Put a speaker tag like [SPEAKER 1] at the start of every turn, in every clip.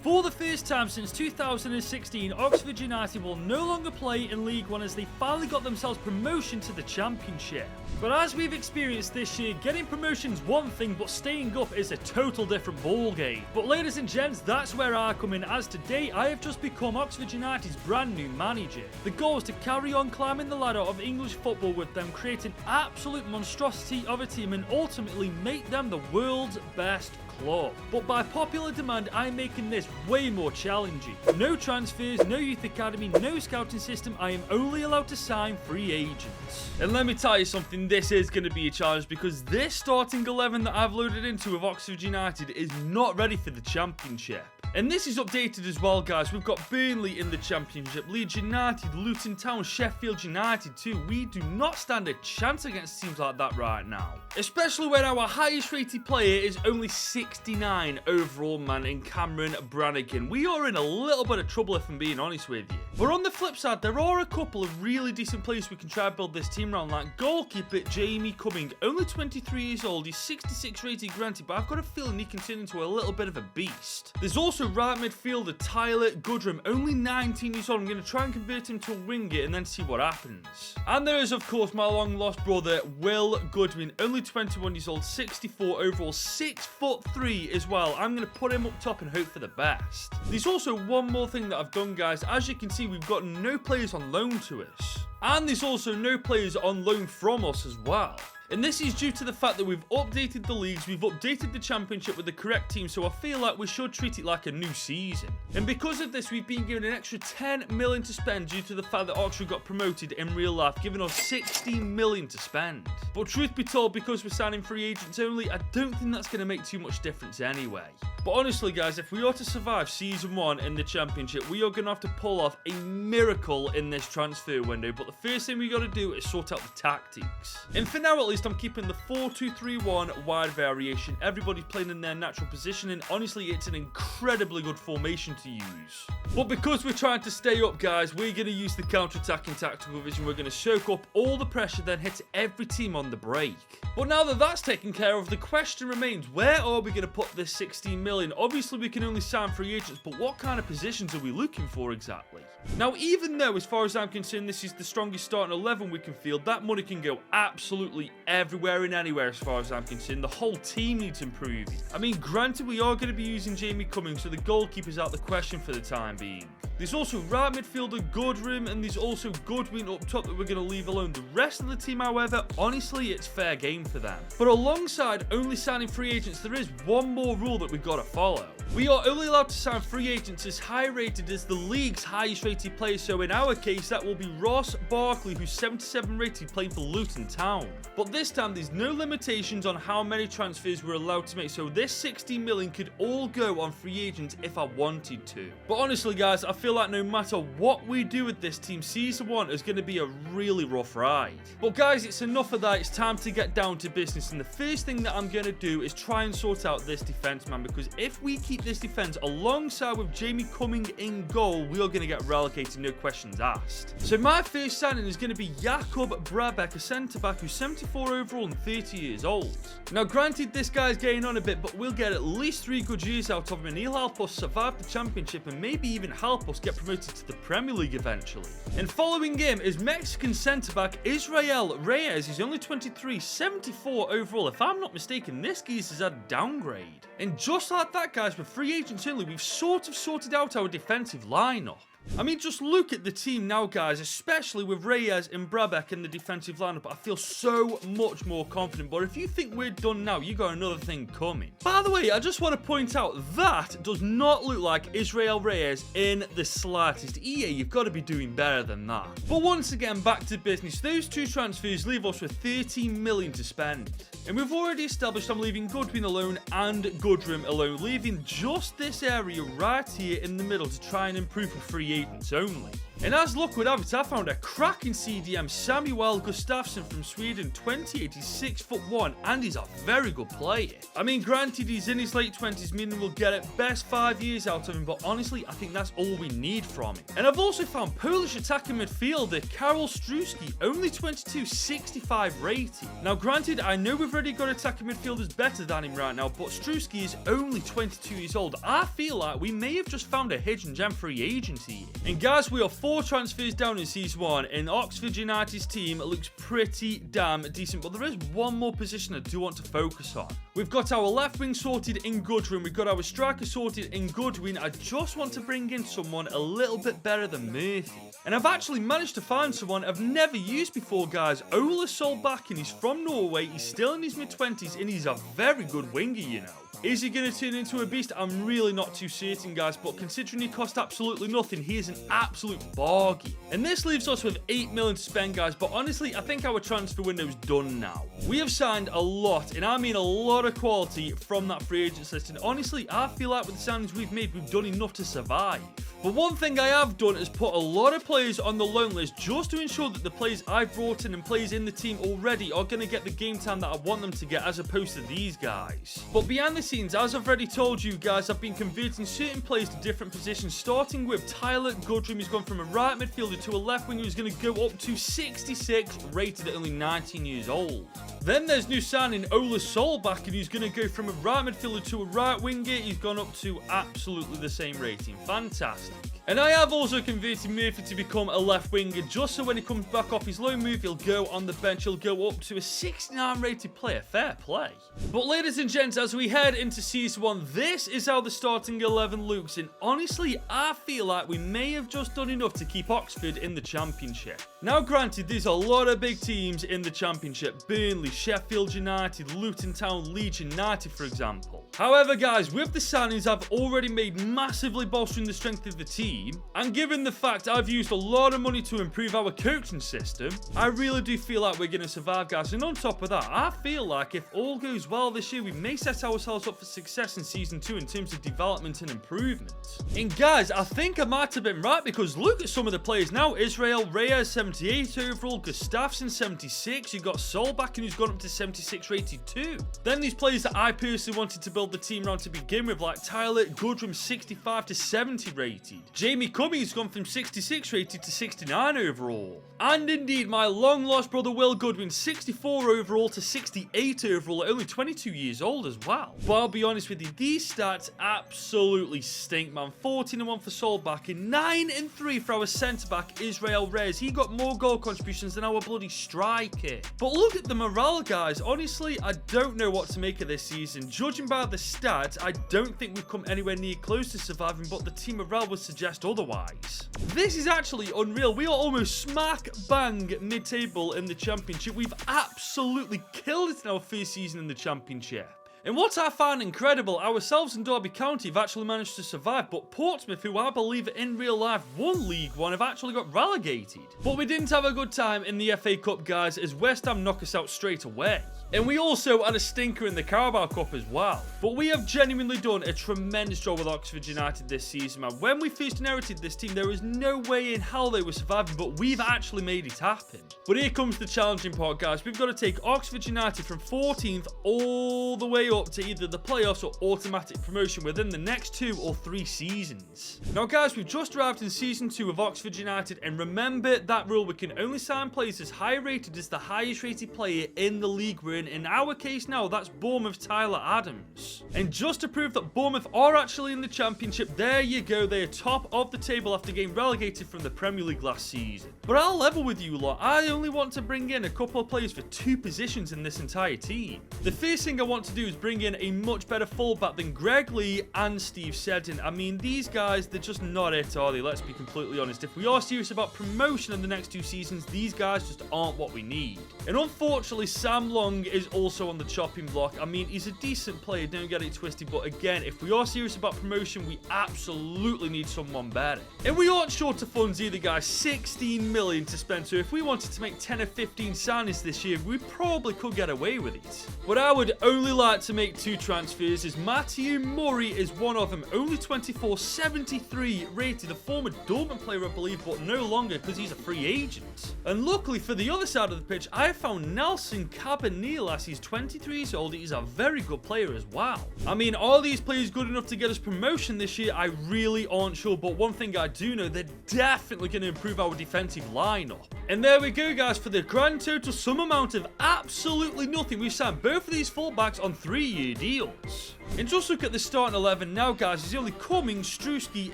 [SPEAKER 1] For the first time since 2016, Oxford United will no longer play in League One as they finally got themselves promotion to the Championship. But as we've experienced this year, getting promotion's one thing, but staying up is a total different ballgame. But ladies and gents, that's where I come in, as today I have just become Oxford United's brand new manager. The goal is to carry on climbing the ladder of English football with them, create an absolute monstrosity of a team and ultimately make them the world's best club. But by popular demand, I'm making this way more challenging. No transfers, no youth academy, no scouting system. I am only allowed to sign free agents. And let me tell you something, this is going to be a challenge because this starting 11 that I've loaded into of Oxford United is not ready for the Championship. And this is updated as well, guys. We've got Burnley in the Championship, Leeds United, Luton Town, Sheffield United too. We do not stand a chance against teams like that right now. Especially when our highest rated player is only 69 overall, man, in Cameron Brannigan. We are in a little bit of trouble if I'm being honest with you. But on the flip side, there are a couple of really decent players we can try and build this team around, like goalkeeper Jamie Cumming, only 23 years old. He's 66 rated granted, but I've got a feeling he can turn into a little bit of a beast. There's also right midfielder Tyler Goodrum, only 19 years old. I'm going to try and convert him to a winger and then see what happens. And there is, of course, my long lost brother Will Goodwin, only 21 years old, 64 overall, 6'3" as well. I'm going to put him up top and hope for the best. There's also one more thing that I've done, guys. As you can see, we've got no players on loan to us. And there's also no players on loan from us as well. And this is due to the fact that we've updated the leagues, we've updated the Championship with the correct team, so I feel like we should treat it like a new season. And because of this, we've been given an extra 10 million to spend due to the fact that Oxford got promoted in real life, giving us 16 million to spend. But truth be told, because we're signing free agents only, I don't think that's going to make too much difference anyway. But honestly, guys, if we are to survive Season 1 in the Championship, we are going to have to pull off a miracle in this transfer window. But the first thing we got to do is sort out the tactics. And for now, at least, I'm keeping the 4-2-3-1 wide variation. Everybody's playing in their natural position, and honestly, it's an incredibly good formation to use. But because we're trying to stay up, guys, we're going to use the counter-attacking tactical vision. We're going to soak up all the pressure, then hit every team on the break. But now that that's taken care of, the question remains, where are we going to put this 16 million? Obviously, we can only sign free agents, but what kind of positions are we looking for exactly? Now, even though, as far as I'm concerned, this is the strongest starting 11 we can field, that money can go absolutely everywhere and anywhere as far as I'm concerned. The whole team needs improving. I mean, granted, we are going to be using Jamie Cummings, so the goalkeeper's out the question for the time being. There's also right midfielder Goodrum, and there's also Goodwin up top that we're going to leave alone. The rest of the team, however, honestly, it's fair game for them. But alongside only signing free agents, there is one more rule that we've got to follow. We are only allowed to sign free agents as high rated as the league's highest rated player. So in our case, that will be Ross Barkley, who's 77 rated, playing for Luton Town. But this time, there's no limitations on how many transfers we're allowed to make. So this 16 million could all go on free agents if I wanted to. But honestly, guys, I feel like no matter what we do with this team, Season 1 is going to be a really rough ride. But guys, it's enough of that. It's time to get down to business. And the first thing that I'm going to do is try and sort out this defense, man, because if we keep this defense alongside with Jamie Cumming in goal, we are going to get relegated, no questions asked. So my first signing is going to be Jakub Brabek, a centre-back who's 74 overall and 30 years old. Now, granted, this guy's getting on a bit, but we'll get at least 3 good years out of him, and he'll help us survive the Championship and maybe even help us get promoted to the Premier League eventually. And following him is Mexican centre-back Israel Reyes. He's only 23, 74 overall. If I'm not mistaken, this geezer's had a downgrade. And just like that, guys, with free agents only, we've sort of sorted out our defensive lineup. I mean, just look at the team now, guys, especially with Reyes and Brabek in the defensive lineup. I feel so much more confident, but if you think we're done now, you got another thing coming. By the way, I just want to point out that does not look like Israel Reyes in the slightest. EA, you've got to be doing better than that. But once again, back to business. Those 2 transfers leave us with 13 million to spend. And we've already established I'm leaving Goodwin alone and Goodrum alone, leaving just this area right here in the middle to try and improve for free agents only. And as luck would have it, I found a cracking CDM, Samuel Gustafsson from Sweden, 28, he's 6'1", and he's a very good player. I mean, granted, he's in his late 20s, meaning we'll get at best 5 years out of him, but honestly, I think that's all we need from him. And I've also found Polish attacking midfielder Karol Struski, only 22, 65 rated. Now, granted, I know we've already got attacking midfielders better than him right now, but Struski is only 22 years old. I feel like we may have just found a hidden gem free agency. And guys, we are 4 transfers down in Season 1, and Oxford United's team looks pretty damn decent, but there is one more position I do want to focus on. We've got our left wing sorted in Goodwin, we've got our striker sorted in Goodwin. I just want to bring in someone a little bit better than Murphy. And I've actually managed to find someone I've never used before, guys. Ola Solbakken, and he's from Norway, he's still in his mid-20s, and he's a very good winger, you know. Is he going to turn into a beast? I'm really not too certain, guys, but considering he cost absolutely nothing, he is an absolute bargain. And this leaves us with 8 million to spend, guys, but honestly, I think our transfer window's done now. We have signed a lot, and I mean a lot of quality from that free agents list, and honestly, I feel like with the signings we've made, we've done enough to survive. But one thing I have done is put a lot of players on the loan list just to ensure that the players I've brought in and players in the team already are going to get the game time that I want them to get, as opposed to these guys. But behind the scenes, as I've already told you guys, I've been converting certain players to different positions, starting with Tyler Goodrum, who's gone from a right midfielder to a left winger, who's going to go up to 66, rated at only 19 years old. Then there's new signing Ola Solbakken, who's going to go from a right midfielder to a right winger. He's gone up to absolutely the same rating. Fantastic. And I have also converted Murphy to become a left winger, just so when he comes back off his loan move, he'll go on the bench, he'll go up to a 69 rated player. Fair play. But ladies and gents, as we head into Season 1, this is how the starting 11 looks, and honestly, I feel like we may have just done enough to keep Oxford in the Championship. Now granted, there's a lot of big teams in the Championship: Burnley, Sheffield United, Luton Town, Leeds United, for example. However, guys, with the signings I've already made massively bolstering the strength of the team, and given the fact I've used a lot of money to improve our coaching system, I really do feel like we're going to survive, guys. And on top of that, I feel like if all goes well this year, we may set ourselves up for success in Season 2 in terms of development and improvement. And guys, I think I might have been right, because look at some of the players now. Israel Reyes, 78 overall, Gustafsson, 76, you got Solbakken, who's gone up to 76 rated too. Then these players that I personally wanted to build the team around to begin with, like Tyler Goodrum, 65 to 70 rated. Jamie Cummings gone from 66 rated to 69 overall. And indeed, my long-lost brother Will Goodwin, 64 overall to 68 overall, at only 22 years old as well. But I'll be honest with you, these stats absolutely stink, man. 14-1 for Solbakken, 9-3 for our centre-back Israel Reyes. He got more goal contributions than our bloody striker. But look at the morale, guys. Honestly, I don't know what to make of this season. Judging by the stats, I don't think we've come anywhere near close to surviving, but the team morale would suggest otherwise. This is actually unreal. We are almost smack bang mid-table in the Championship. We've absolutely killed it in our first season in the Championship. And what I find incredible, ourselves and Derby County have actually managed to survive, but Portsmouth, who I believe in real life won League One, have actually got relegated. But we didn't have a good time in the FA Cup, guys, as West Ham knocked us out straight away. And we also had a stinker in the Carabao Cup as well. But we have genuinely done a tremendous job with Oxford United this season, man. When we first inherited this team, there was no way in hell they were surviving, but we've actually made it happen. But here comes the challenging part, guys. We've got to take Oxford United from 14th all the way up to either the playoffs or automatic promotion within the next 2 or 3 seasons. Now, guys, we've just arrived in Season 2 of Oxford United, and remember that rule: we can only sign players as high rated as the highest rated player in the league we're in our case now, that's Bournemouth Tyler Adams. And just to prove that Bournemouth are actually in the Championship, there you go, they are top of the table after getting relegated from the Premier League last season. But I'll level with you lot, I only want to bring in a couple of players for 2 positions in this entire team. The first thing I want to do is bring in a much better fullback than Greg Lee and Steve Seddon. I mean, these guys, they're just not it, are they? Let's be completely honest. If we are serious about promotion in the next 2 seasons, these guys just aren't what we need. And unfortunately, Sam Long is also on the chopping block. I mean, he's a decent player, don't get it twisted, but again, if we are serious about promotion, we absolutely need someone better. And we aren't short of funds either, guys. 16 million to spend, so if we wanted to make 10 or 15 signings this year, we probably could get away with it. But I would only like to make 2 transfers, as Matthew Murray is one of them. Only 24, 73 rated, a former Dortmund player, I believe, but no longer because he's a free agent. And luckily for the other side of the pitch, I found Nelson Cabanillas. He's 23 years old. He's a very good player as well. I mean, are these players good enough to get us promotion this year? I really aren't sure, but one thing I do know, they're definitely going to improve our defensive lineup. And there we go, guys, for the grand total sum amount of absolutely nothing. We've signed both of these fullbacks on 3-year deals. And just look at the starting 11 now, guys. There's only Cummings, Struski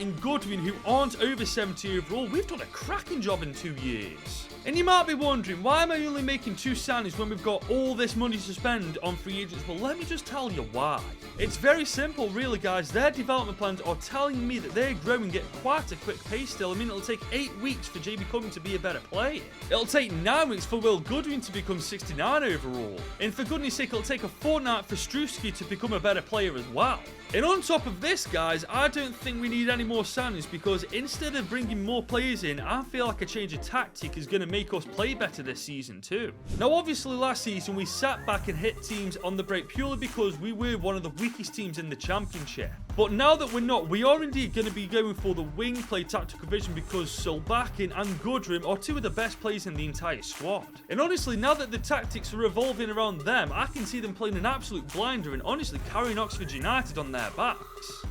[SPEAKER 1] and Goodwin who aren't over 70 overall. We've done a cracking job in 2 years. And you might be wondering, why am I only making 2 signings when we've got all this money to spend on free agents? Well, let me just tell you why. It's very simple, really, guys. Their development plans are telling me that they're growing at quite a quick pace still. I mean, it'll take 8 weeks for JB Cummings to be a better player. It'll take 9 weeks for Will Goodwin to become 69 overall. And for goodness sake, it'll take a fortnight for Struski to become a better player as well. And on top of this, guys, I don't think we need any more signings, because instead of bringing more players in, I feel like a change of tactic is going to make us play better this season too. Now, obviously last season we sat back and hit teams on the break purely because we were one of the weakest teams in the championship. But now that we're not, we are indeed going to be going for the wing play tactical vision, because Solbakken and Goodrim are 2 of the best players in the entire squad. And honestly, now that the tactics are revolving around them, I can see them playing an absolute blinder and honestly carrying Oxford United on their backs.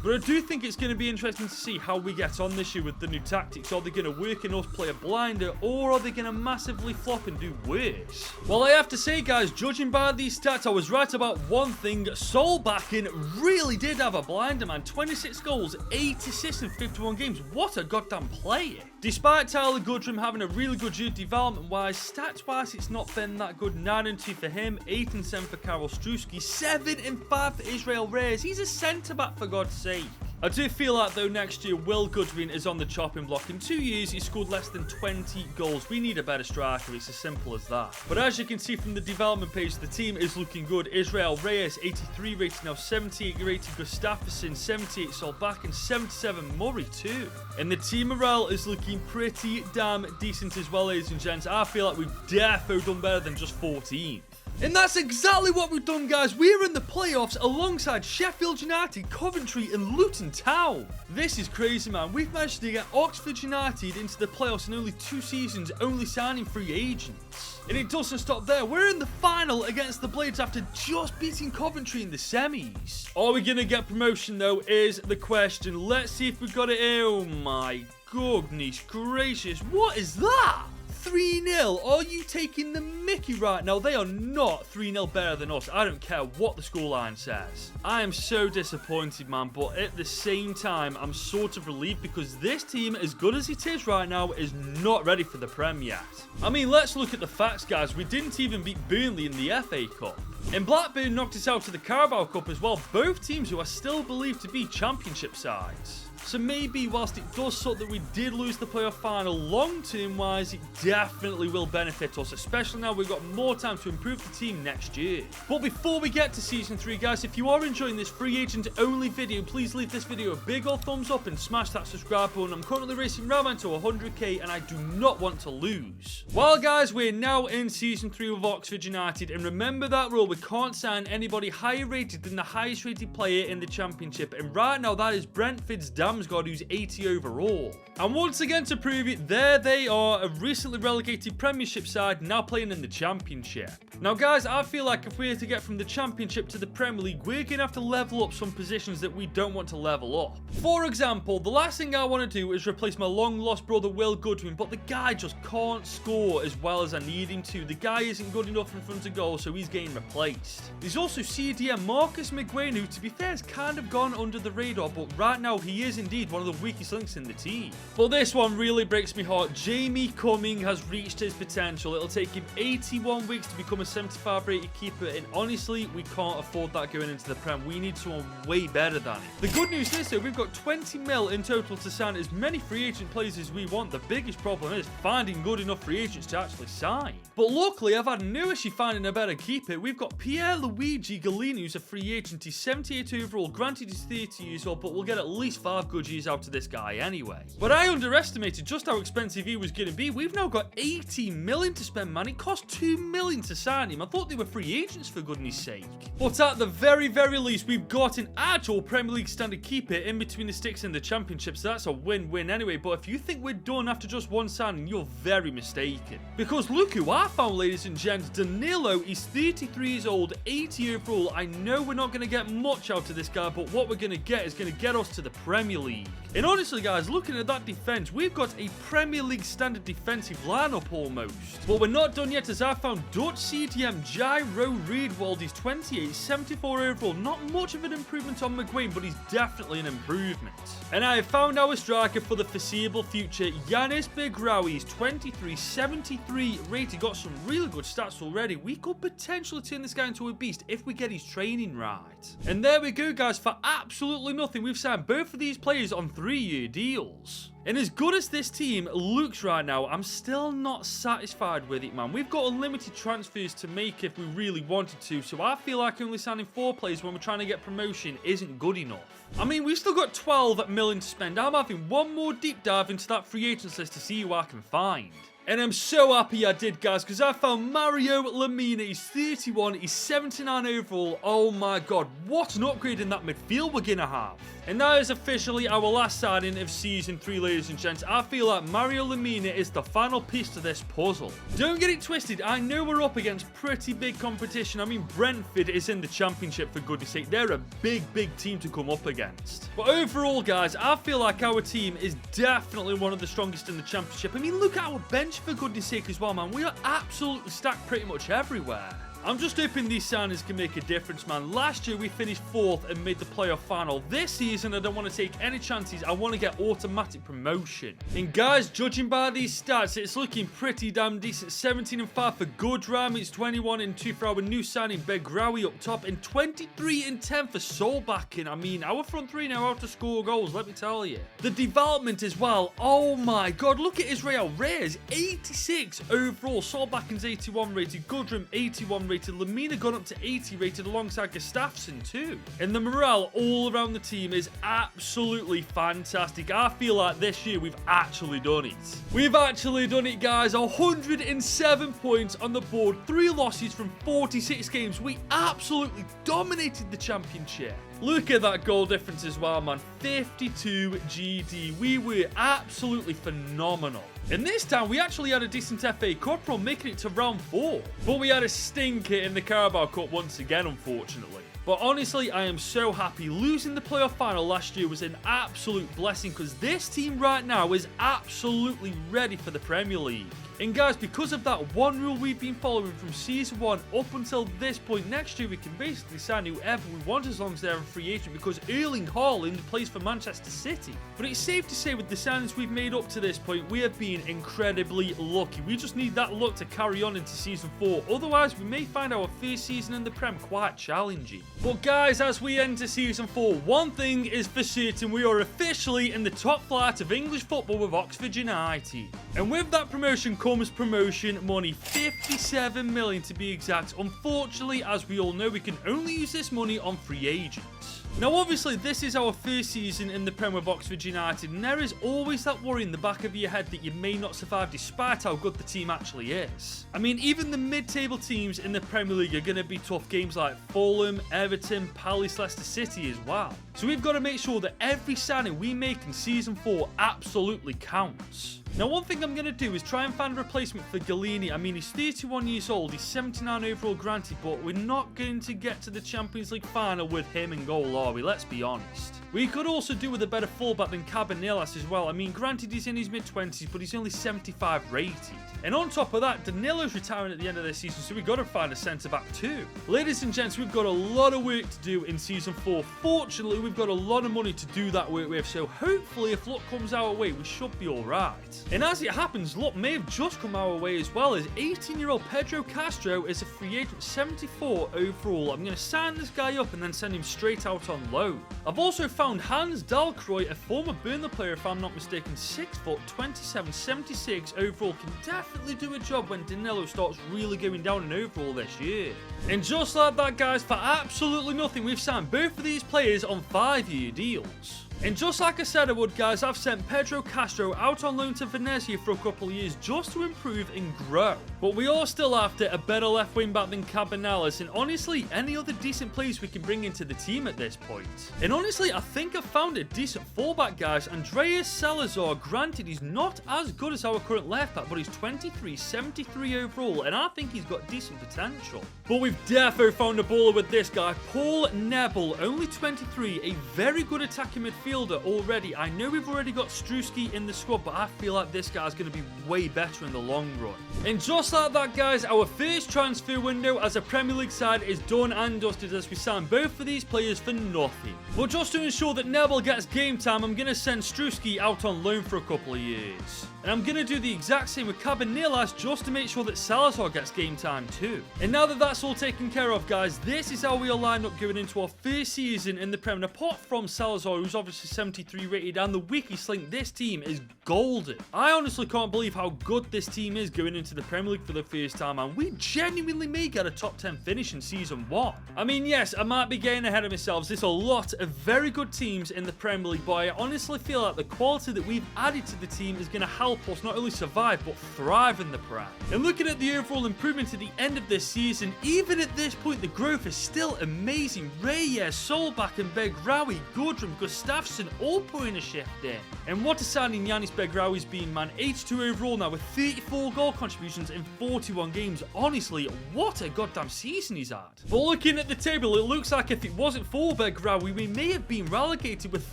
[SPEAKER 1] But I do think it's going to be interesting to see how we get on this year with the new tactics. Are they going to work and us play a blinder, or are they going to massively flop and do worse? Well, I have to say, guys, judging by these stats, I was right about one thing. Solbakken really did have a blinder, man. 26 goals, 8 assists in 51 games. What a goddamn player. Despite Tyler Goodrim having a really good year development-wise, stats-wise, it's not been that good. 9-2 for him, 8-7 for Karol Struski, 7-5 for Israel Reyes. He's a centre-back, for God's sake. I do feel like, though, next year Will Goodwin is on the chopping block. In 2 years, he scored less than 20 goals. We need a better striker. It's as simple as that. But as you can see from the development page, the team is looking good. Israel Reyes, 83 rated now, 78 rated Gustafsson, 78 Solbakken, 77 Murray too. And the team morale is looking pretty damn decent as well, ladies and gents. I feel like we've defo done better than just 14. And that's exactly what we've done, guys. We're in the playoffs alongside Sheffield United, Coventry and Luton Town. This is crazy, man. We've managed to get Oxford United into the playoffs in only 2 seasons, only signing free agents. And it doesn't stop there. We're in the final against the Blades after just beating Coventry in the semis. Are we going to get promotion, though, is the question. Let's see if we got it. Oh my goodness gracious. What is that? 3-0. Are you taking the mickey right now? They are not 3-0 better than us. I don't care what the scoreline says. I am so disappointed, man, but at the same time, I'm sort of relieved, because this team, as good as it is right now, is not ready for the Prem yet. I mean, let's look at the facts, guys. We didn't even beat Burnley in the FA Cup. And Blackburn knocked us out to the Carabao Cup as well. Both teams who are still believed to be championship sides. So maybe whilst it does suck that we did lose the playoff final, long-term wise, it definitely will benefit us, especially now we've got more time to improve the team next year. But before we get to Season 3, guys, if you are enjoying this free agent only video, please leave this video a big old thumbs up and smash that subscribe button. I'm currently racing Roman to 100k and I do not want to lose. Well, guys, we're now in Season 3 of Oxford United, and remember that rule, we can't sign anybody higher rated than the highest rated player in the championship, and right now that is Brentford's Damsgaard, who's 80 overall. And once again, to prove it, there they are, a recently relegated Premiership side now playing in the Championship. Now, guys, I feel like if we're to get from the Championship to the Premier League, we're going to have to level up some positions that we don't want to level up. For example, the last thing I want to do is replace my long-lost brother Will Goodwin, but the guy just can't score as well as I need him to. The guy isn't good enough in front of goal, so he's getting replaced. There's also CDM Marcus McGuane, who, to be fair, has kind of gone under the radar, but right now he is indeed one of the weakest links in the team. But this one really breaks my heart. Jamie Cumming has reached his potential. It'll take him 81 weeks to become a 75 rated keeper, and honestly, we can't afford that going into the Prem. We need someone way better than him. The good news is, though, we've got 20 mil in total to sign as many free agent players as we want. The biggest problem is finding good enough free agents to actually sign. But luckily, I've had no issue finding a better keeper. We've got Pierluigi Gallini, who's a free agent. He's 78 overall. Granted, he's 30 years old, but we'll get at least 5 good use out of this guy anyway. But I underestimated just how expensive he was going to be. We've now got 18 million to spend, man. It cost 2 million to sign him. I thought they were free agents, for goodness sake. But at the very, very least, we've got an actual Premier League standard keeper in between the sticks and the Championship, so that's a win-win anyway. But if you think we're done after just one signing, you're very mistaken. Because look who I found, ladies and gents. Danilo, he's 33 years old, 80 overall. I know we're not going to get much out of this guy, but what we're going to get is going to get us to the Premier League. And honestly, guys, looking at that defense, we've got a Premier League standard defensive lineup almost. But we're not done yet, as I found Dutch CDM Gyro Riedwald. He's 28, 74 overall. Not much of an improvement on McGuane, but he's definitely an improvement. And I have found our striker for the foreseeable future, Yanis Begraoui. He's 23, 73 rated. Got some really good stats already. We could potentially turn this guy into a beast if we get his training right. And there we go, guys. For absolutely nothing, we've signed both of these players on 3-year deals. And as good as this team looks right now, I'm still not satisfied with it, man. We've got unlimited transfers to make if we really wanted to, so I feel like only signing 4 players when we're trying to get promotion isn't good enough. I mean, we've still got 12 million to spend. I'm having one more deep dive into that free agents list to see who I can find. And I'm so happy I did, guys, because I found Mario Lemina. He's 31, he's 79 overall. Oh my god, what an upgrade in that midfield we're going to have. And that is officially our last signing of Season 3, ladies and gents. I feel like Mario Lemina is the final piece to this puzzle. Don't get it twisted, I know we're up against pretty big competition. I mean, Brentford is in the Championship, for goodness sake. They're a big, big team to come up against. But overall, guys, I feel like our team is definitely one of the strongest in the Championship. I mean, look at our bench, for goodness sake, as well, man. We are absolutely stacked pretty much everywhere. I'm just hoping these signings can make a difference, man. Last year, we finished 4th and made the playoff final. This season, I don't want to take any chances. I want to get automatic promotion. And guys, judging by these stats, it's looking pretty damn decent. 17 and 5 for Goodram. It's 21 and 2 for our new signing, Begraoui, up top. And 23 and 10 for Solbakken. I mean, our front three know how to score goals, let me tell you. The development as well. Oh my god, look at Israel Reyes. 86 overall. Solbakken's 81 rated. Goodram, 81 rated. Lemina gone up to 80 rated alongside Gustafsson too. And the morale all around the team is absolutely fantastic. I feel like this year we've actually done it. We've actually done it, guys. 107 points on the board. 3 losses from 46 games. We absolutely dominated the Championship. Look at that goal difference as well, man. 52 GD. We were absolutely phenomenal. And this time, we actually had a decent FA Cup run, making it to round 4. But we had a stinker in the Carabao Cup once again, unfortunately. But honestly, I am so happy. Losing the playoff final last year was an absolute blessing, because this team right now is absolutely ready for the Premier League. And guys, because of that one rule we've been following from Season 1 up until this point, next year we can basically sign whoever we want as long as they're a free agent, because Erling Haaland plays for Manchester City. But it's safe to say, with the signings we've made up to this point, we have been incredibly lucky. We just need that luck to carry on into Season 4. Otherwise, we may find our first season in the Prem quite challenging. But guys, as we enter Season 4, one thing is for certain: we are officially in the top flight of English football with Oxford United. And with that promotion comes promotion money, 57 million to be exact. Unfortunately, as we all know, we can only use this money on free agents. Now, obviously, this is our first season in the Prem with Oxford United, and there is always that worry in the back of your head that you may not survive despite how good the team actually is. I mean, even the mid-table teams in the Premier League are going to be tough. Games like Fulham, Everton, Palace, Leicester City as well. So we've got to make sure that every signing we make in Season 4 absolutely counts. Now, one thing I'm going to do is try and find a replacement for Galini. I mean, he's 31 years old, he's 79 overall granted, but we're not going to get to the Champions League final with him in goal, are we? Let's be honest. We could also do with a better fullback than Cabanillas as well. I mean, granted, he's in his mid-20s, but he's only 75 rated. And on top of that, Danilo's retiring at the end of this season, so we've got to find a centre-back too. Ladies and gents, we've got a lot of work to do in Season 4. Fortunately, we've got a lot of money to do that work with, so hopefully if luck comes our way, we should be alright. And as it happens, luck may have just come our way as well, as 18-year-old Pedro Castro is a free agent, 74 overall. I'm going to sign this guy up and then send him straight out on loan. I've also found Hans Dalcroy, a former Burnley player if I'm not mistaken, 6 foot, 27, 76 overall, can definitely do a job when Danilo starts really going down in overall this year. And just like that, guys, for absolutely nothing, we've signed both of these players on 5-year deals. And just like I said I would, guys, I've sent Pedro Castro out on loan to Venezia for a couple of years just to improve and grow. But we are still after a better left wing back than Cabanales, and honestly, any other decent players we can bring into the team at this point. And honestly, I think I've found a decent fullback, guys. Andreas Salazar, granted, he's not as good as our current left back, but he's 23, 73 overall, and I think he's got decent potential. But we've defo found a baller with this guy, Paul Nebel, only 23, a very good attacking midfielder already. I know we've already got Struski in the squad, but I feel like this guy's going to be way better in the long run. And just like that, guys, our first transfer window as a Premier League side is done and dusted as we sign both of these players for nothing. But just to ensure that Nebel gets game time, I'm going to send Struski out on loan for a couple of years. And I'm going to do the exact same with Cabanillas just to make sure that Salazar gets game time too. And now that that's all taken care of, guys, this is how we are lined up going into our first season in the Premier. Apart from Salazar, who's obviously 73 rated, and the wiki link, this team is golden. I honestly can't believe how good this team is going into the Premier League for the first time, and we genuinely may get a top 10 finish in season 1. I mean, yes, I might be getting ahead of myself. There's a lot of very good teams in the Premier League, but I honestly feel like the quality that we've added to the team is going to help us not only survive but thrive in the Prem. And looking at the overall improvement at the end of this season, even at this point the growth is still amazing. Reyes, Solback and Begraoui, Gudrum, Gustafsson all putting a shift in. And what a signing Yanis Begraoui been, man. 82 overall now with 34 goal contributions in 41 games. Honestly, what a goddamn season he's had. But looking at the table, it looks like if it wasn't for Begraoui, we may have been relegated with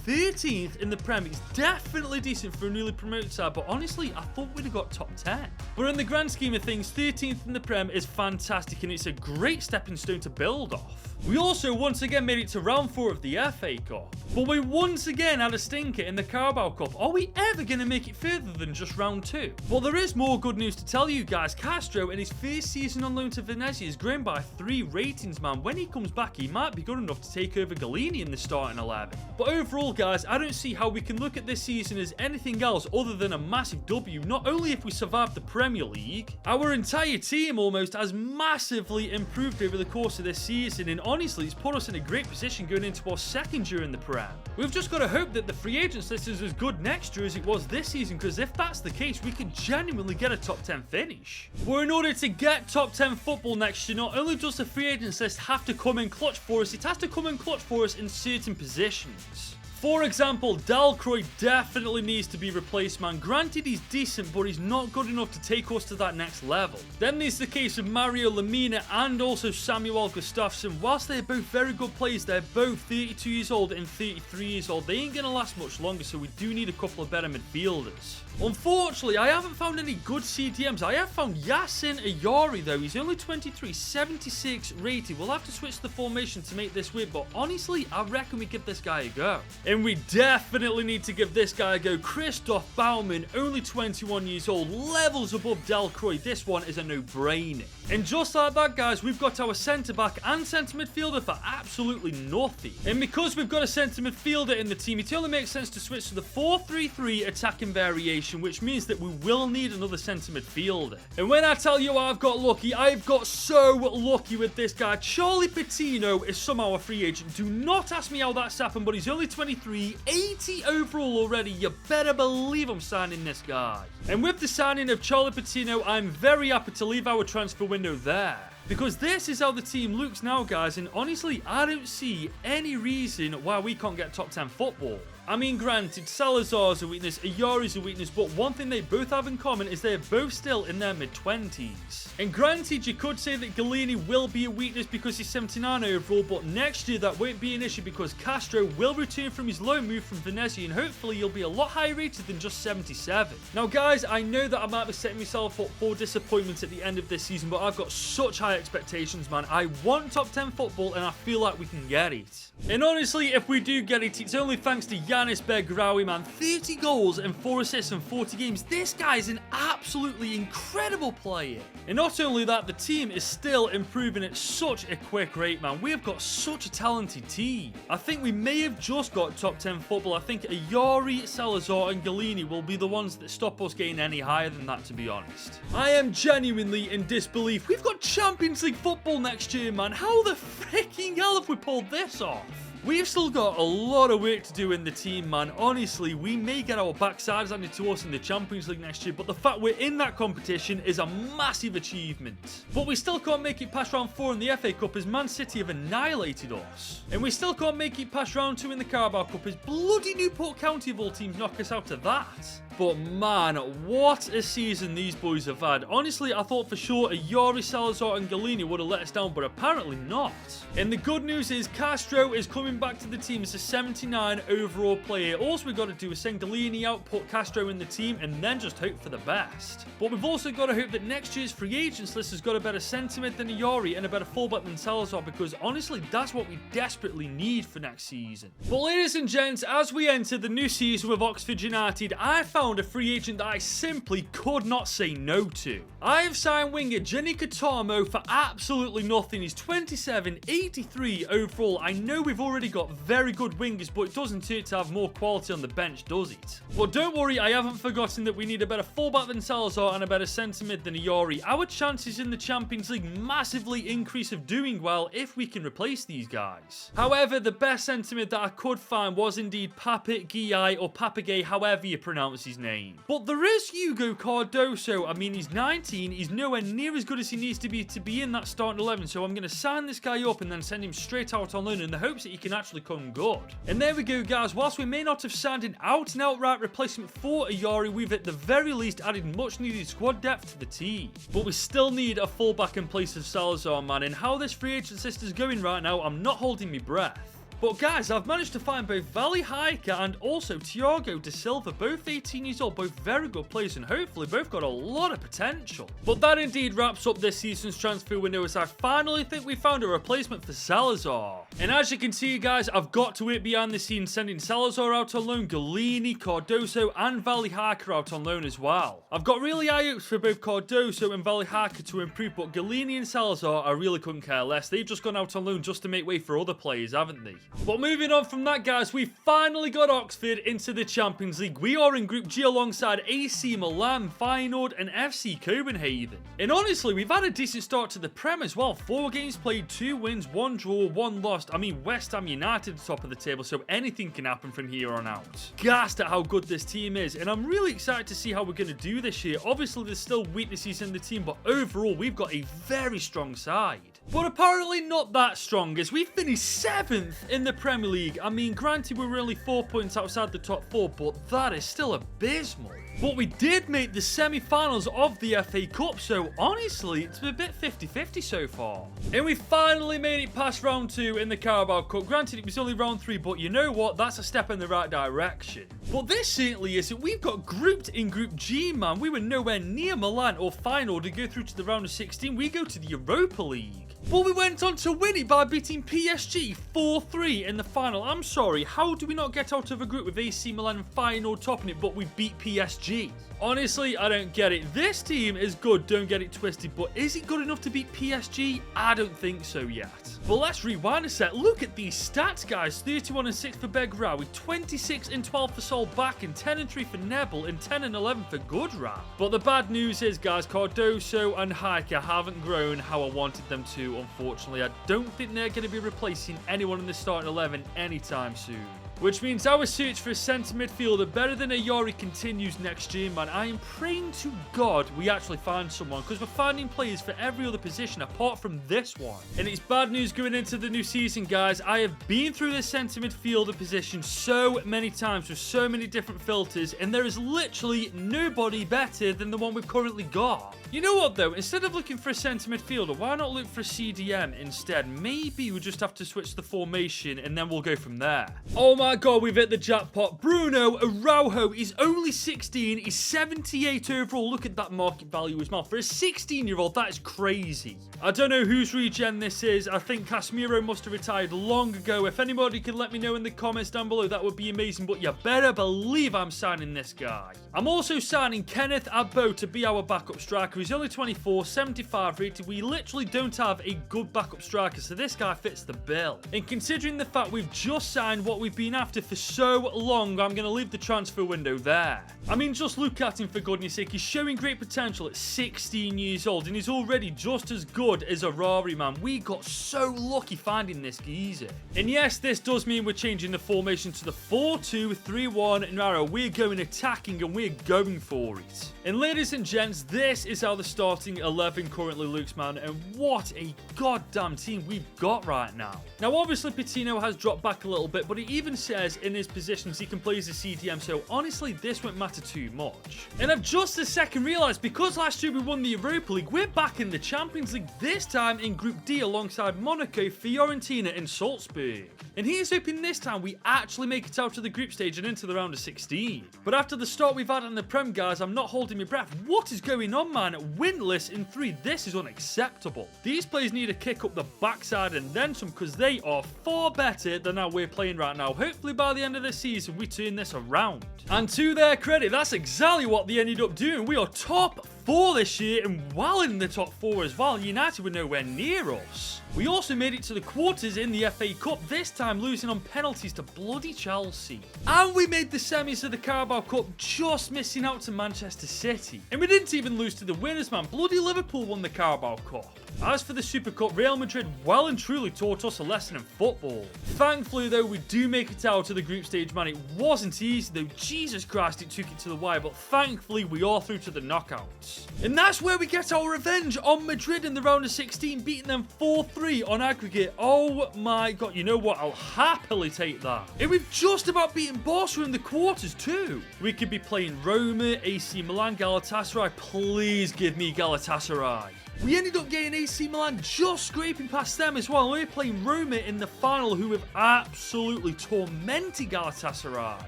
[SPEAKER 1] 13th in the Prem. It's definitely decent for a newly promoted side, but honestly, I thought we'd have got top 10. But in the grand scheme of things, 13th in the Prem is fantastic, and it's a great stepping stone to build off. We also once again made it to round 4 of the FA Cup, but we once again had a stinker in the Carabao Cup. Are we ever going to make it further than just round 2? Well, there is more good news to tell you guys. Castro in his first season on loan to Venezia has grown by 3 ratings, man. When he comes back, he might be good enough to take over Galini in the starting 11. But overall, guys, I don't see how we can look at this season as anything else other than a massive W. Not only if we survive the Premier League, our entire team almost has massively improved over the course of this season, and honestly, it's put us in a great position going into our second year in the Prem. We've just got to hope that the free agents list is as good next year as it was this season, because if that's the case, we could genuinely get a top 10 finish. But in order to get top 10 football next year, not only does the free agents list have to come in clutch for us, it has to come in clutch for us in certain positions. For example, Dalcroy definitely needs to be replaced, man. Granted, he's decent, but he's not good enough to take us to that next level. Then there's the case of Mario Lemina and also Samuel Gustafsson. Whilst they're both very good players, they're both 32 years old and 33 years old. They ain't going to last much longer, so we do need a couple of better midfielders. Unfortunately, I haven't found any good CDMs. I have found Yasin Ayari, though. He's only 23, 76 rated. We'll have to switch the formation to make this work, but honestly, I reckon we give this guy a go. And we definitely need to give this guy a go. Christoph Baumann, only 21 years old, levels above Dalcroy. This one is a no-brainer. And just like that, guys, we've got our centre-back and centre midfielder for absolutely nothing. And because we've got a centre midfielder in the team, it only makes sense to switch to the 4-3-3 attacking variation, which means that we will need another centre midfielder. And when I tell you I've got lucky, I've got so lucky with this guy. Charlie Patino is somehow a free agent. Do not ask me how that's happened, but he's only 23, 80 overall already. You better believe I'm signing this guy. And with the signing of Charlie Patino, I'm very happy to leave our transfer window there. Because this is how the team looks now, guys, and honestly, I don't see any reason why we can't get top 10 football. I mean, granted, Salazar's a weakness, Ayari's a weakness, but one thing they both have in common is they're both still in their mid-20s. And granted, you could say that Galini will be a weakness because he's 79 overall, but next year that won't be an issue because Castro will return from his loan move from Venezia, and hopefully he'll be a lot higher rated than just 77. Now, guys, I know that I might be setting myself up for disappointment at the end of this season, but I've got such high expectations, man. I want top 10 football, and I feel like we can get it. And honestly, if we do get it, it's only thanks to Yanis Begraoui, man. 30 goals and 4 assists in 40 games. This guy is an absolutely incredible player. And not only that, the team is still improving at such a quick rate, man. We have got such a talented team. I think we may have just got top 10 football. I think Ayari, Salazar and Galini will be the ones that stop us getting any higher than that, to be honest. I am genuinely in disbelief. We've got Champions League football next year, man. How the freaking hell have we pulled this off? We've still got a lot of work to do in the team, man. Honestly, we may get our backsides handed to us in the Champions League next year, but the fact we're in that competition is a massive achievement. But we still can't make it past round 4 in the FA Cup as Man City have annihilated us. And we still can't make it past round 2 in the Carabao Cup as bloody Newport County of all teams knock us out of that. But man, what a season these boys have had. Honestly, I thought for sure Yori, Salazar and Galini would have let us down, but apparently not. And the good news is Castro is coming back to the team as a 79 overall player. All we've got to do is send Galini out, put Castro in the team, and then just hope for the best. But we've also got to hope that next year's free agents list has got a better centre mid than Yori and a better fullback than Salazar, because honestly, that's what we desperately need for next season. But ladies and gents, as we enter the new season with Oxford United, I found a free agent that I simply could not say no to. I have signed winger Jenny Katamo for absolutely nothing. He's 27, 83 overall. I know we've already got very good wingers, but it doesn't hurt to have more quality on the bench, does it? But don't worry, I haven't forgotten that we need a better fullback than Salazar and a better centre mid than Yori. Our chances in the Champions League massively increase of doing well if we can replace these guys. However, the best centre mid that I could find was indeed Papit Guy or Papagay, however you pronounce his name. But there is Hugo Cardoso. I mean, he's 19, he's nowhere near as good as he needs to be in that starting 11, so I'm going to sign this guy up and then send him straight out on loan in the hopes that he can actually come good. And there we go, guys. Whilst we may not have signed an out-and-outright replacement for Ayari, we've at the very least added much needed squad depth to the team. But we still need a fullback in place of Salazar, man, and how this free agent list is going right now, I'm not holding my breath. But guys, I've managed to find both Vali Hiker and also Thiago de Silva, both 18 years old, both very good players, and hopefully both got a lot of potential. But that indeed wraps up this season's transfer window, as I finally think we found a replacement for Salazar. And as you can see, guys, I've got to work behind the scenes, sending Salazar out on loan, Galini, Cardoso and Vali Hiker out on loan as well. I've got really high hopes for both Cardoso and Vali Hiker to improve, but Galini and Salazar, I really couldn't care less. They've just gone out on loan just to make way for other players, haven't they? But moving on from that, guys, we finally got Oxford into the Champions League. We are in Group G alongside AC Milan, Feyenoord and FC Copenhagen. And honestly, we've had a decent start to the Prem as well. 4 games played, 2 wins, 1 draw, 1 lost. I mean, West Ham United at the top of the table, so anything can happen from here on out. Gassed at how good this team is, and I'm really excited to see how we're going to do this year. Obviously, there's still weaknesses in the team, but overall, we've got a very strong side. But apparently not that strong, as we finished 7th in the Premier League. I mean, granted we're only 4 points outside the top 4, but that is still abysmal. But we did make the semi-finals of the FA Cup, so honestly, it's a bit 50-50 so far. And we finally made it past round 2 in the Carabao Cup. Granted, it was only round 3, but you know what? That's a step in the right direction. But this certainly isn't. We've got grouped in Group G, man. We were nowhere near Milan or Feyenoord to go through to the round of 16. We go to the Europa League. But we went on to win it by beating PSG 4-3 in the final. I'm sorry, how do we not get out of a group with AC Milan and Feyenoord topping it, but we beat PSG? Honestly, I don't get it. This team is good, don't get it twisted, but is it good enough to beat PSG? I don't think so yet. But let's rewind a sec. Look at these stats, guys. 31-6 for Begraoui, 26-12 for Solbakken, and 10-3 for Nebel, and 10-11 for Goodrat. But the bad news is, guys, Cardoso and Hiker haven't grown how I wanted them to, unfortunately. I don't think they're going to be replacing anyone in the starting 11 anytime soon. Which means our search for a centre midfielder better than Ayori continues next year, man. I am praying to God we actually find someone, because we're finding players for every other position apart from this one. And it's bad news going into the new season, guys. I have been through this centre midfielder position so many times with so many different filters, and there is literally nobody better than the one we've currently got. You know what, though? Instead of looking for a centre midfielder, why not look for a CDM instead? Maybe we'll just have to switch the formation, and then we'll go from there. Oh my God, we've hit the jackpot. Bruno Araujo is only 16. He's 78 overall. Look at that market value as well. For a 16-year-old, that is crazy. I don't know whose regen this is. I think Casemiro must have retired long ago. If anybody could let me know in the comments down below, that would be amazing. But you better believe I'm signing this guy. I'm also signing Kenneth Abbo to be our backup striker. He's only 24, 75 rated. We literally don't have a good backup striker, so this guy fits the bill. And considering the fact we've just signed what we've been after for so long, I'm going to leave the transfer window there. I mean, just look at him for goodness sake. He's showing great potential at 16 years old, and he's already just as good as a Rari, man. We got so lucky finding this geezer. And yes, this does mean we're changing the formation to the 4-2-3-1 narrow. We're going attacking and we're going for it. And ladies and gents, this is how the starting 11 currently looks, man. And what a goddamn team we've got right now. Now, obviously, Patino has dropped back a little bit, but he even says in his positions he can play as a CDM. So honestly, this won't matter too much. And I've just a second realised, because last year we won the Europa League, we're back in the Champions League, this time in Group D alongside Monaco, Fiorentina and Salzburg. And here's hoping this time we actually make it out to the group stage and into the round of 16. But after the start we've had in the Prem, guys, I'm not holding my breath. What is going on, man? Winless in 3. This is unacceptable. These players need to kick up the backside and then some, because they are far better than how we're playing right now. Hopefully by the end of the season we turn this around. And to their credit, that's exactly what they ended up doing. We are top 4 this year and well in the top 4 as well. United were nowhere near us. We also made it to the quarters in the FA Cup, this time losing on penalties to bloody Chelsea. And we made the semis of the Carabao Cup, just missing out to Manchester City. And we didn't even lose to the winners, man. Bloody Liverpool won the Carabao Cup. As for the Super Cup, Real Madrid well and truly taught us a lesson in football. Thankfully, though, we do make it out to the group stage, man. It wasn't easy, though. Jesus Christ, it took it to the wire, but thankfully, we are through to the knockouts. And that's where we get our revenge on Madrid in the round of 16, beating them 4-3 on aggregate. Oh my God, you know what? I'll happily take that. And we've just about beaten Barca in the quarters, too. We could be playing Roma, AC Milan, Galatasaray. Please give me Galatasaray. We ended up getting AC Milan, just scraping past them as well. We're playing Roma in the final, who have absolutely tormented Galatasaray.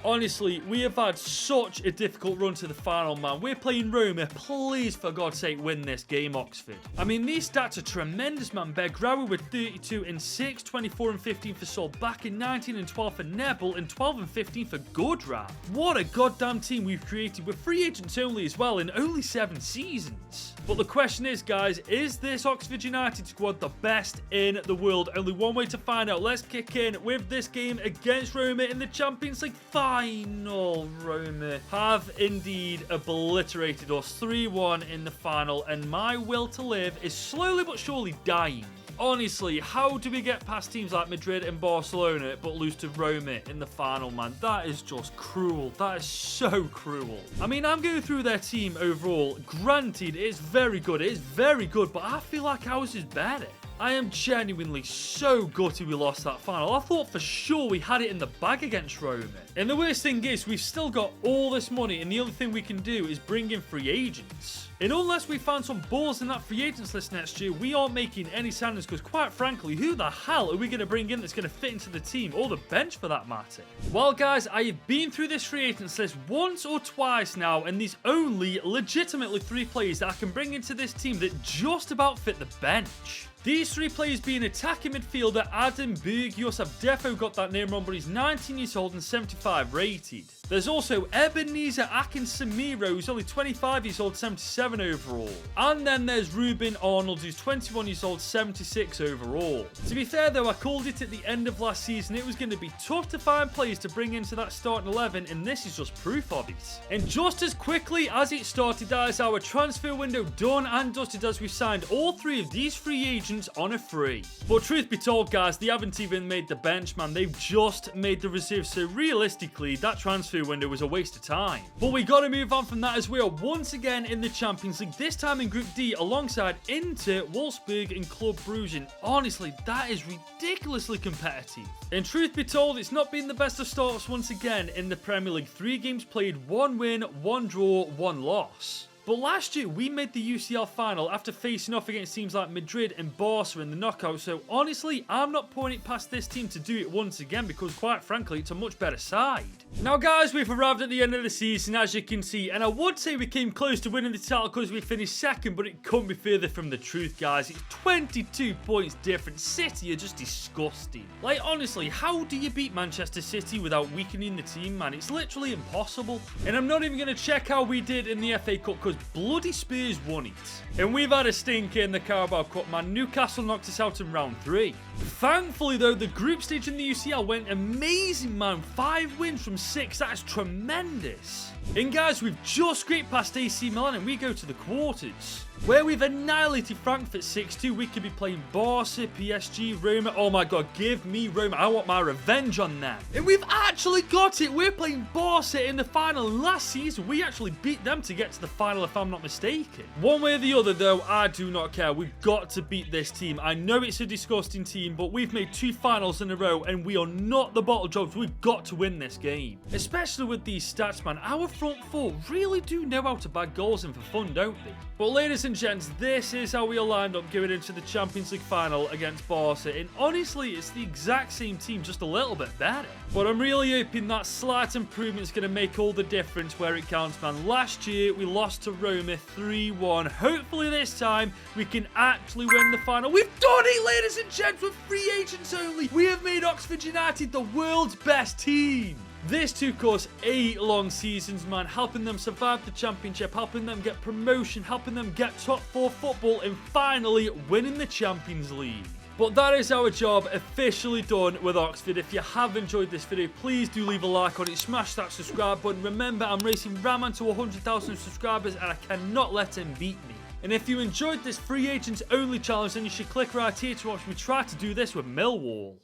[SPEAKER 1] Honestly, we have had such a difficult run to the final, man. We're playing Roma. Please, for God's sake, win this game, Oxford. I mean, these stats are tremendous, man. Belgrado with 32 and 6, 24 and 15 for Sol, back in 19 and 12 for Nebel, and 12 and 15 for Goodram. What a goddamn team we've created. We're free agents only as well in only 7 seasons. But the question is, guys, is this Oxford United squad the best in the world? Only one way to find out. Let's kick in with this game against Roma in the Champions League final. Roma have indeed obliterated us 3-1 in the final, and my will to live is slowly but surely dying. Honestly, how do we get past teams like Madrid and Barcelona but lose to Roma in the final, man? That is just cruel. That is so cruel. I mean, I'm going through their team overall. Granted, it's very good. It is very good, but I feel like ours is better. I am genuinely so gutted we lost that final. I thought for sure we had it in the bag against Roma. And the worst thing is, we've still got all this money, and the only thing we can do is bring in free agents. And unless we find some balls in that free agents list next year, we aren't making any signings, because quite frankly, who the hell are we going to bring in that's going to fit into the team, or the bench for that matter? Well, guys, I have been through this free agents list once or twice now, and there's only legitimately 3 players that I can bring into this team that just about fit the bench. These 3 players being attacking midfielder Adam Bergius. I've defo got that name wrong, but he's 19 years old and 75 rated. There's also Ebenezer Akinsamiro, who's only 25 years old, 77 overall. And then there's Ruben Arnold, who's 21 years old, 76 overall. To be fair though, I called it at the end of last season. It was going to be tough to find players to bring into that starting 11, and this is just proof of it. And just as quickly as it started, that is our transfer window done and dusted, as we've signed all 3 of these free agents on a free. But truth be told, guys, they haven't even made the bench, man. They've just made the reserve, so realistically, that transfer window was a waste of time. But we got to move on from that, as we are once again in the Champions League, this time in Group D alongside Inter, Wolfsburg and Club Brugge. And honestly, that is ridiculously competitive. And truth be told, it's not been the best of starts once again in the Premier League. 3 games played, 1 win, 1 draw, 1 loss. But last year, we made the UCL final after facing off against teams like Madrid and Barca in the knockout. So honestly, I'm not putting it past this team to do it once again, because quite frankly, it's a much better side. Now guys, we've arrived at the end of the season, as you can see, and I would say we came close to winning the title because we finished second, but it couldn't be further from the truth, guys. It's 22 points different. City are just disgusting. Like, honestly, how do you beat Manchester City without weakening the team, man? It's literally impossible. And I'm not even going to check how we did in the FA Cup, because bloody Spurs won it. And we've had a stinker in the Carabao Cup, man. Newcastle knocked us out in round 3. Thankfully, though, the group stage in the UCL went amazing, man. 5 wins from 6. That's tremendous. And guys, we've just scraped past AC Milan and we go to the quarters, where we've annihilated Frankfurt 6-2. We could be playing Barca, PSG, Roma. Oh my god, give me Roma. I want my revenge on them. And we've actually got it. We're playing Barca in the final. Last season, we actually beat them to get to the final, if I'm not mistaken. One way or the other, though, I do not care. We've got to beat this team. I know it's a disgusting team, but we've made 2 finals in a row, and we are not the bottle jobs. We've got to win this game. Especially with these stats, man. Our front 4 really do know how to bag goals in for fun, don't they? But ladies and gents, this is how we are lined up going into the Champions League final against Barca. And honestly, it's the exact same team, just a little bit better. But I'm really hoping that slight improvement is going to make all the difference where it counts, man. Last year, we lost to Roma 3-1. Hopefully this time, we can actually win the final. We've done it, ladies and gents, with free agents only. We have made Oxford United the world's best team. This took us 8 long seasons, man, helping them survive the championship, helping them get promotion, helping them get top 4 football, and finally winning the Champions League. But that is our job officially done with Oxford. If you have enjoyed this video, please do leave a like on it, smash that subscribe button. Remember, I'm racing Raman to 100,000 subscribers and I cannot let him beat me. And if you enjoyed this free agents only challenge, then you should click right here to watch me try to do this with Millwall.